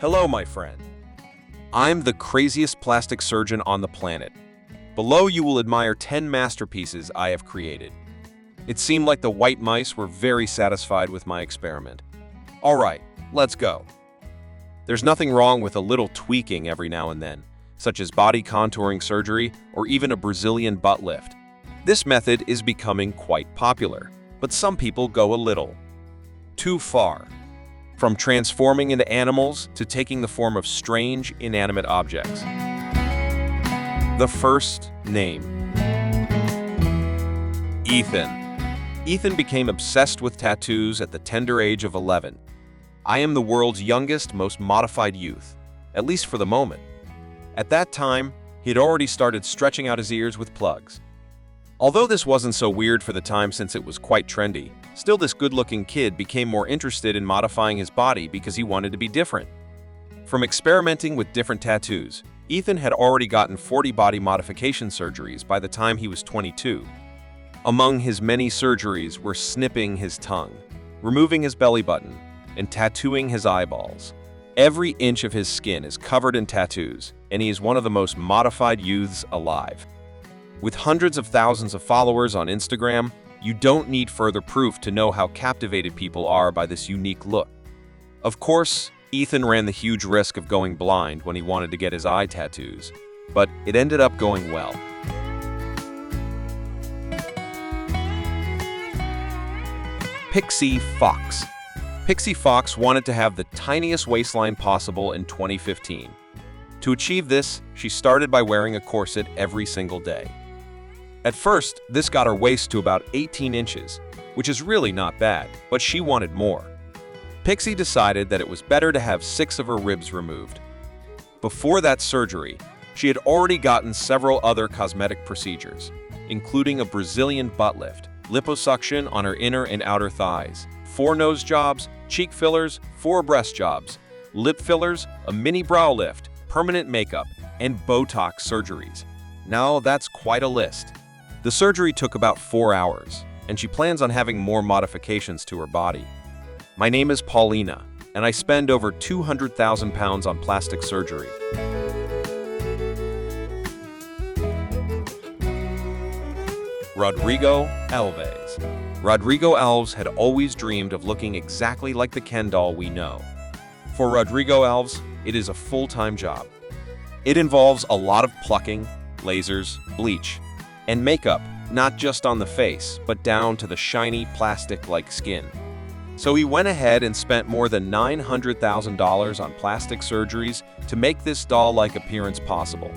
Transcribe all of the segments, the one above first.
Hello, my friend. I'm the craziest plastic surgeon on the planet. Below you will admire 10 masterpieces I have created. It seemed like the white mice were very satisfied with my experiment. All right, let's go. There's nothing wrong with a little tweaking every now and then, such as body contouring surgery or even a Brazilian butt lift. This method is becoming quite popular, but some people go a little too far. From transforming into animals to taking the form of strange, inanimate objects. The first name. Ethan. Ethan became obsessed with tattoos at the tender age of 11. I am the world's youngest, most modified youth, at least for the moment. At that time, he had already started stretching out his ears with plugs. Although this wasn't so weird for the time since it was quite trendy, still this good-looking kid became more interested in modifying his body because he wanted to be different. From experimenting with different tattoos, Ethan had already gotten 40 body modification surgeries by the time he was 22. Among his many surgeries were snipping his tongue, removing his belly button, and tattooing his eyeballs. Every inch of his skin is covered in tattoos, and he is one of the most modified youths alive. With hundreds of thousands of followers on Instagram, you don't need further proof to know how captivated people are by this unique look. Of course, Ethan ran the huge risk of going blind when he wanted to get his eye tattoos, but it ended up going well. Pixee Fox. Pixee Fox wanted to have the tiniest waistline possible in 2015. To achieve this, she started by wearing a corset every single day. At first, this got her waist to about 18 inches, which is really not bad, but she wanted more. Pixee decided that it was better to have 6 of her ribs removed. Before that surgery, she had already gotten several other cosmetic procedures, including a Brazilian butt lift, liposuction on her inner and outer thighs, 4 nose jobs, cheek fillers, 4 breast jobs, lip fillers, a mini brow lift, permanent makeup, and Botox surgeries. Now that's quite a list. The surgery took about 4 hours, and she plans on having more modifications to her body. My name is Paulina, and I spend over 200,000 pounds on plastic surgery. Rodrigo Alves. Rodrigo Alves had always dreamed of looking exactly like the Ken doll we know. For Rodrigo Alves, it is a full-time job. It involves a lot of plucking, lasers, bleach, and makeup, not just on the face, but down to the shiny plastic-like skin. So he went ahead and spent more than $900,000 on plastic surgeries to make this doll-like appearance possible.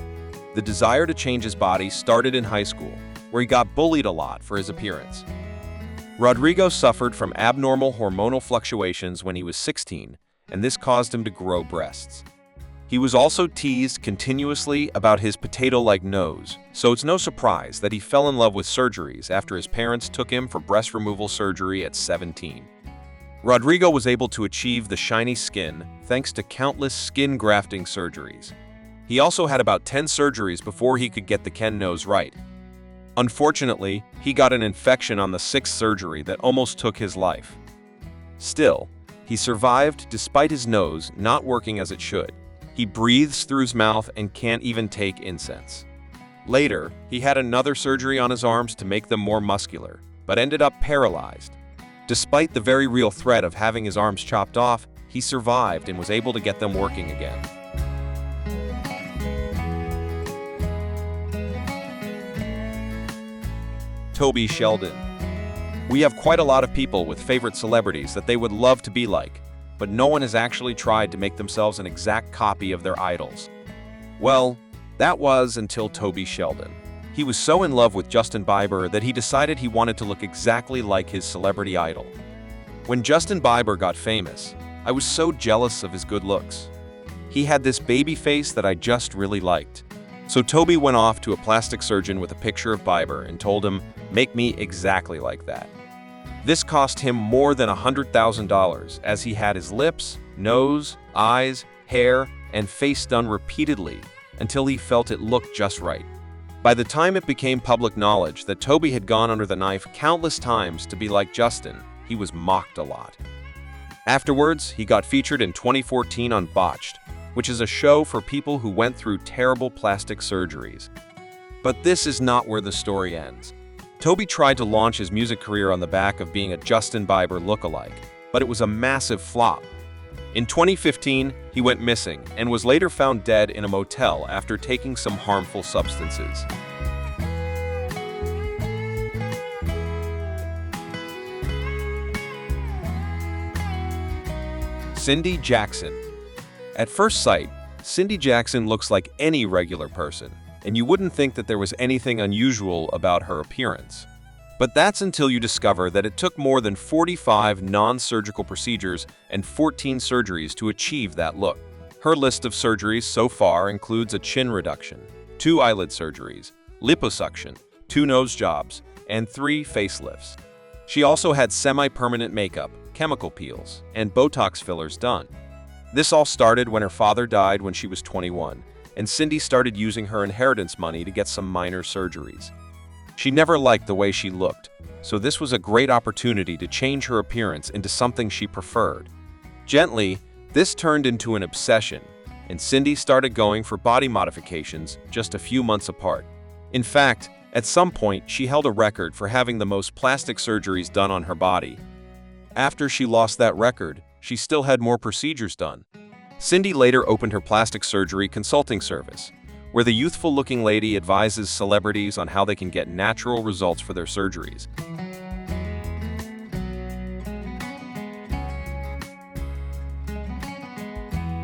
The desire to change his body started in high school, where he got bullied a lot for his appearance. Rodrigo suffered from abnormal hormonal fluctuations when he was 16, and this caused him to grow breasts. He was also teased continuously about his potato-like nose, so it's no surprise that he fell in love with surgeries after his parents took him for breast removal surgery at 17. Rodrigo was able to achieve the shiny skin thanks to countless skin grafting surgeries. He also had about 10 surgeries before he could get the Ken nose right. Unfortunately, he got an infection on the 6th surgery that almost took his life. Still, he survived despite his nose not working as it should. He breathes through his mouth and can't even take incense. Later, he had another surgery on his arms to make them more muscular, but ended up paralyzed. Despite the very real threat of having his arms chopped off, he survived and was able to get them working again. Toby Sheldon. We have quite a lot of people with favorite celebrities that they would love to be like, but no one has actually tried to make themselves an exact copy of their idols. Well, that was until Toby Sheldon. He was so in love with Justin Bieber that he decided he wanted to look exactly like his celebrity idol. When Justin Bieber got famous, I was so jealous of his good looks. He had this baby face that I just really liked. So Toby went off to a plastic surgeon with a picture of Bieber and told him, "Make me exactly like that." This cost him more than $100,000 as he had his lips, nose, eyes, hair, and face done repeatedly until he felt it looked just right. By the time it became public knowledge that Toby had gone under the knife countless times to be like Justin, he was mocked a lot. Afterwards, he got featured in 2014 on Botched, which is a show for people who went through terrible plastic surgeries. But this is not where the story ends. Toby tried to launch his music career on the back of being a Justin Bieber lookalike, but it was a massive flop. In 2015, he went missing and was later found dead in a motel after taking some harmful substances. Cindy Jackson. At first sight, Cindy Jackson looks like any regular person, and you wouldn't think that there was anything unusual about her appearance. But that's until you discover that it took more than 45 non-surgical procedures and 14 surgeries to achieve that look. Her list of surgeries so far includes a chin reduction, 2 eyelid surgeries, liposuction, 2 nose jobs, and 3 facelifts. She also had semi-permanent makeup, chemical peels, and Botox fillers done. This all started when her father died when she was 21, and Cindy started using her inheritance money to get some minor surgeries. She never liked the way she looked, so this was a great opportunity to change her appearance into something she preferred. Gently, this turned into an obsession, and Cindy started going for body modifications just a few months apart. In fact, at some point, she held a record for having the most plastic surgeries done on her body. After she lost that record, she still had more procedures done. Cindy later opened her plastic surgery consulting service, where the youthful-looking lady advises celebrities on how they can get natural results for their surgeries.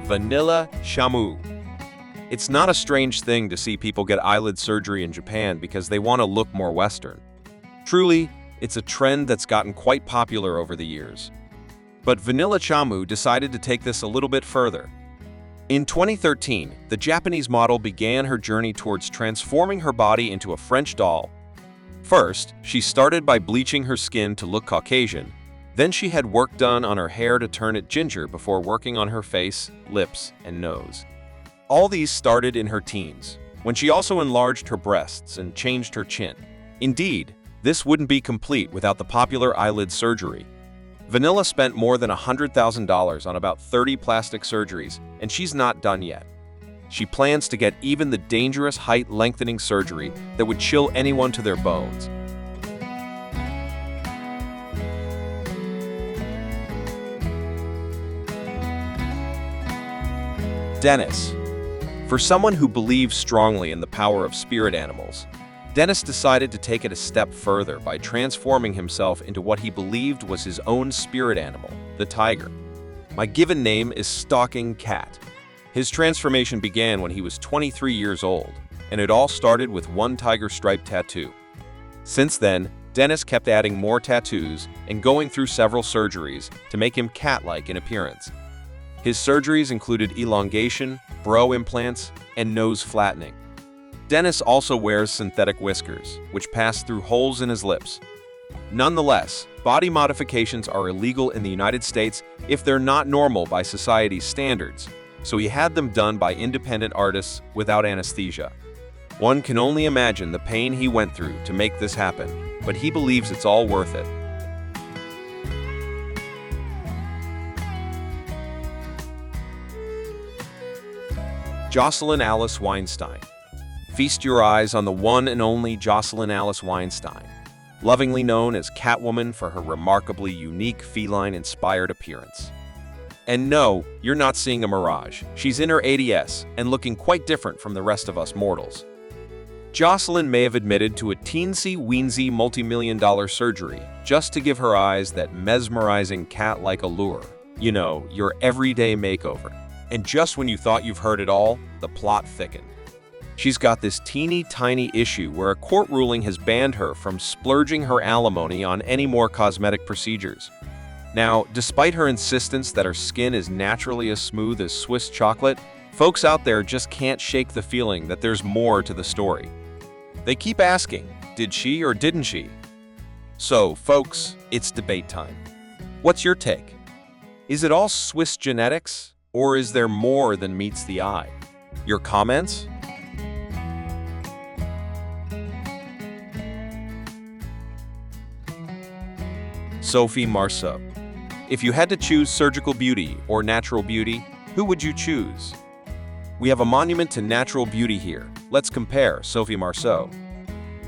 Vanilla chamu. It's not a strange thing to see people get eyelid surgery in Japan because they want to look more Western. Truly, it's a trend that's gotten quite popular over the years. But Vanilla Chamu decided to take this a little bit further. In 2013, the Japanese model began her journey towards transforming her body into a French doll. First, she started by bleaching her skin to look Caucasian. Then she had work done on her hair to turn it ginger before working on her face, lips, and nose. All these started in her teens, when she also enlarged her breasts and changed her chin. Indeed, this wouldn't be complete without the popular eyelid surgery. Vanilla spent more than $100,000 on about 30 plastic surgeries, and she's not done yet. She plans to get even the dangerous height-lengthening surgery that would chill anyone to their bones. Dennis. For someone who believes strongly in the power of spirit animals, Dennis decided to take it a step further by transforming himself into what he believed was his own spirit animal, the tiger. My given name is Stalking Cat. His transformation began when he was 23 years old, and it all started with one tiger stripe tattoo. Since then, Dennis kept adding more tattoos and going through several surgeries to make him cat-like in appearance. His surgeries included elongation, brow implants, and nose flattening. Dennis also wears synthetic whiskers, which pass through holes in his lips. Nonetheless, body modifications are illegal in the United States if they're not normal by society's standards, so he had them done by independent artists without anesthesia. One can only imagine the pain he went through to make this happen, but he believes it's all worth it. Jocelyn Alice Weinstein. Feast your eyes on the one and only Jocelyn Alice Weinstein, lovingly known as Catwoman for her remarkably unique feline-inspired appearance. And no, you're not seeing a mirage. She's in her 80s and looking quite different from the rest of us mortals. Jocelyn may have admitted to a teensy-weensy multi-million-dollar surgery just to give her eyes that mesmerizing cat-like allure. You know, your everyday makeover. And just when you thought you've heard it all, the plot thickened. She's got this teeny-tiny issue where a court ruling has banned her from splurging her alimony on any more cosmetic procedures. Now, despite her insistence that her skin is naturally as smooth as Swiss chocolate, folks out there just can't shake the feeling that there's more to the story. They keep asking, did she or didn't she? So, folks, it's debate time. What's your take? Is it all Swiss genetics, or is there more than meets the eye? Your comments? Sophie Marceau. If you had to choose surgical beauty or natural beauty, who would you choose? We have a monument to natural beauty here. Let's compare Sophie Marceau.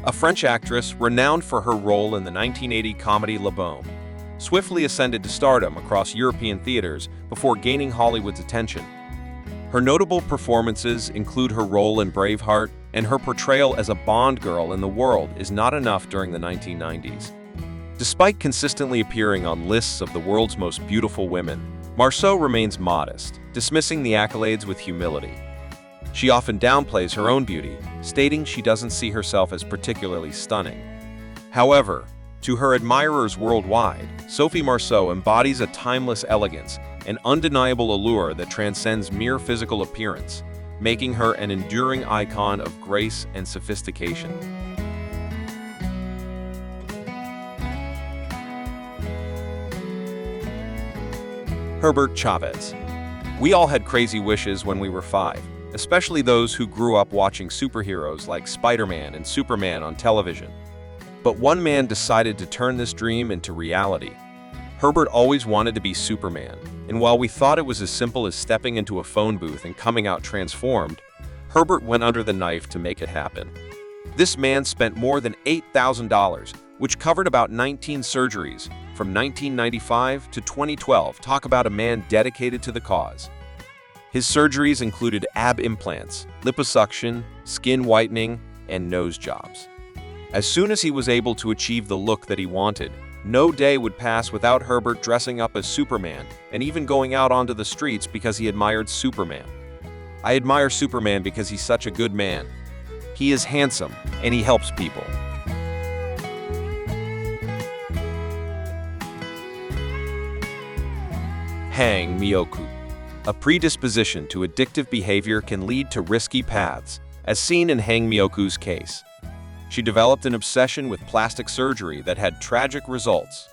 A French actress renowned for her role in the 1980 comedy La Bombe, swiftly ascended to stardom across European theaters before gaining Hollywood's attention. Her notable performances include her role in Braveheart, and her portrayal as a Bond girl in The World is not enough during the 1990s. Despite consistently appearing on lists of the world's most beautiful women, Marceau remains modest, dismissing the accolades with humility. She often downplays her own beauty, stating she doesn't see herself as particularly stunning. However, to her admirers worldwide, Sophie Marceau embodies a timeless elegance, an undeniable allure that transcends mere physical appearance, making her an enduring icon of grace and sophistication. Herbert Chavez. We all had crazy wishes when we were 5, especially those who grew up watching superheroes like Spider-Man and Superman on television. But one man decided to turn this dream into reality. Herbert always wanted to be Superman, and while we thought it was as simple as stepping into a phone booth and coming out transformed, Herbert went under the knife to make it happen. This man spent more than $8,000, which covered about 19 surgeries, from 1995 to 2012. Talk about a man dedicated to the cause. His surgeries included ab implants, liposuction, skin whitening, and nose jobs. As soon as he was able to achieve the look that he wanted, no day would pass without Herbert dressing up as Superman and even going out onto the streets because he admired Superman. I admire Superman because he's such a good man. He is handsome and he helps people. Hang mioku. A predisposition to addictive behavior can lead to risky paths, as seen in Hang Mioku's case. She developed an obsession with plastic surgery that had tragic results.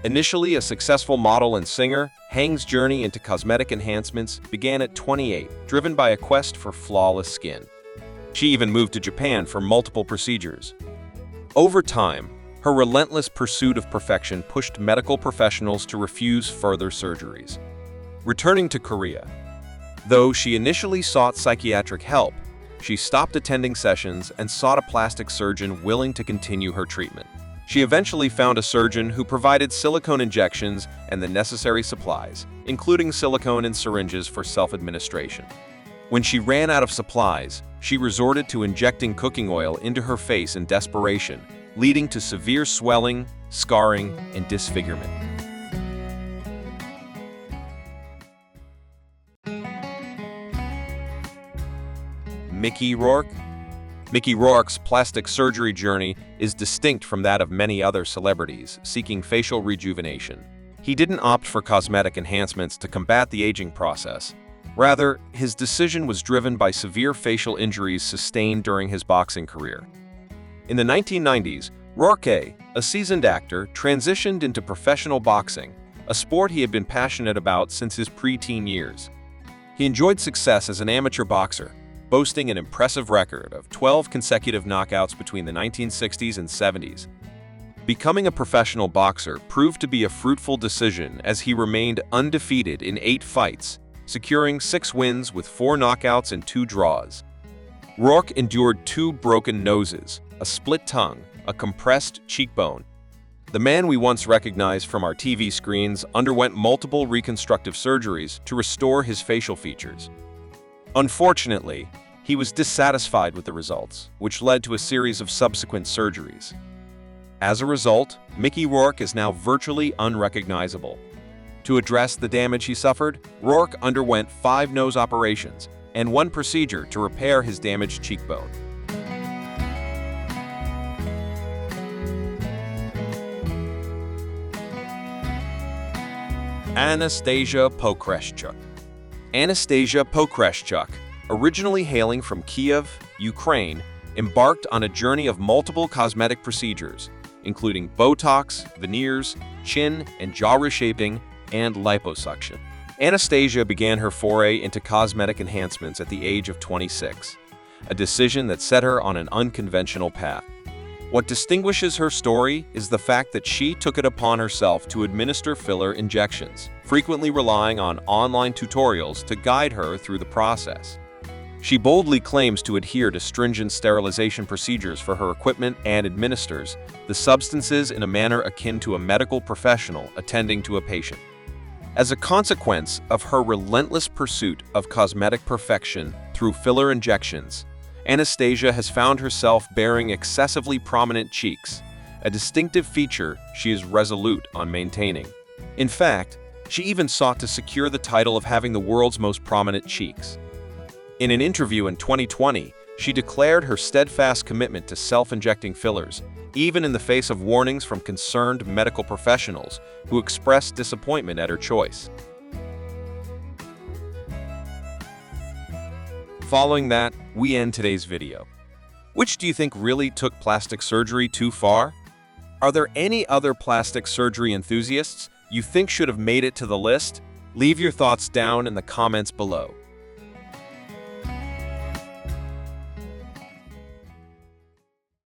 Initially a successful model and singer, Hang's journey into cosmetic enhancements began at 28, driven by a quest for flawless skin. She even moved to Japan for multiple procedures. Over time, her relentless pursuit of perfection pushed medical professionals to refuse further surgeries. Returning to Korea. Though she initially sought psychiatric help, she stopped attending sessions and sought a plastic surgeon willing to continue her treatment. She eventually found a surgeon who provided silicone injections and the necessary supplies, including silicone and syringes for self-administration. When she ran out of supplies, she resorted to injecting cooking oil into her face in desperation, leading to severe swelling, scarring, and disfigurement. Mickey Rourke. Mickey Rourke's plastic surgery journey is distinct from that of many other celebrities seeking facial rejuvenation. He didn't opt for cosmetic enhancements to combat the aging process. Rather, his decision was driven by severe facial injuries sustained during his boxing career. In the 1990s, Rourke, a seasoned actor, transitioned into professional boxing, a sport he had been passionate about since his pre-teen years. He enjoyed success as an amateur boxer, boasting an impressive record of 12 consecutive knockouts between the 1960s and 70s. Becoming a professional boxer proved to be a fruitful decision as he remained undefeated in 8 fights, securing 6 wins with 4 knockouts and 2 draws. Rourke endured 2 broken noses, a split tongue, a compressed cheekbone. The man we once recognized from our TV screens underwent multiple reconstructive surgeries to restore his facial features. Unfortunately, he was dissatisfied with the results, which led to a series of subsequent surgeries. As a result, Mickey Rourke is now virtually unrecognizable. To address the damage he suffered, Rourke underwent 5 nose operations and 1 procedure to repair his damaged cheekbone. Anastasia Pokreshchuk. Anastasia Pokreshchuk, originally hailing from Kiev, Ukraine, embarked on a journey of multiple cosmetic procedures, including Botox, veneers, chin and jaw reshaping, and liposuction. Anastasia began her foray into cosmetic enhancements at the age of 26, a decision that set her on an unconventional path. What distinguishes her story is the fact that she took it upon herself to administer filler injections, frequently relying on online tutorials to guide her through the process. She boldly claims to adhere to stringent sterilization procedures for her equipment and administers the substances in a manner akin to a medical professional attending to a patient. As a consequence of her relentless pursuit of cosmetic perfection through filler injections, Anastasia has found herself bearing excessively prominent cheeks, a distinctive feature she is resolute on maintaining. In fact, she even sought to secure the title of having the world's most prominent cheeks. In an interview in 2020, she declared her steadfast commitment to self-injecting fillers, even in the face of warnings from concerned medical professionals who expressed disappointment at her choice. Following that, we end today's video. Which do you think really took plastic surgery too far? Are there any other plastic surgery enthusiasts you think should have made it to the list? Leave your thoughts down in the comments below.